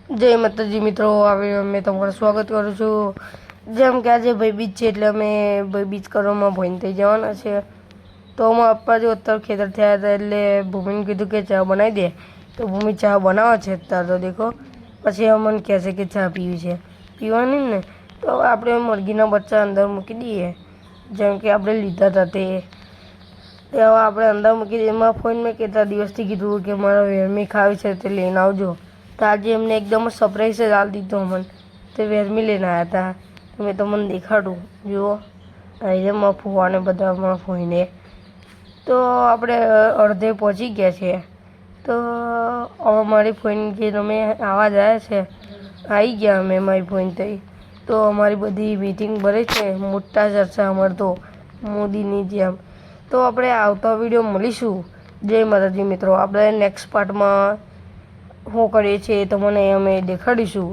જય માતાજી મિત્રો, આવી અમે તમારું સ્વાગત કરું છું। જેમ કે આજે ભાઈબીજ છે એટલે અમે ભાઈબીજ કરવામાં ભોઈન થઈ જવાના છે। તો અમારા પપ્પા જો અત્યારે ખેતર થયા હતા એટલે ભૂમિને કીધું કે ચા બનાવી દે, તો ભૂમિ ચા બનાવે છે અત્યારે તો દેખો। પછી અમને કહે છે કે ચા પીવી છે, પીવાની ને તો આપણે મરઘીના બચ્ચા અંદર મૂકી દઈએ, જેમ કે આપણે લીધા હતા તે હવે આપણે અંદર મૂકી દઈએ। એમાં ફોન મેં કેટલા દિવસથી કીધું કે મારા વેરમી ખાવી છે તે લઈને આવજો, તો આજે એમને એકદમ સરપ્રાઈઝ જ આપી દીધો અમને। તે વેરમી લઈને આવ્યા હતા, તો મેં તમને દેખાડું, જુઓ અહીંયા મારા ફુવાને બધા મારા ફોઈને। તો આપણે અડધે પહોંચી ગયા છીએ। તો હવે મારી ફોઈને કે તમે આવા જાય છે, આવી ગયા અમે મારી ફોઈન થઈ। તો અમારી બધી મીટિંગ ભરે છે, મોટા ચર્ચા અમારે તો મોદીની જેમ। તો આપણે આવતા વિડીયો મળીશું। જય માતાજી મિત્રો, આપણે નેક્સ્ટ પાર્ટમાં શું કરીએ છીએ તમને અમે દેખાડીશું।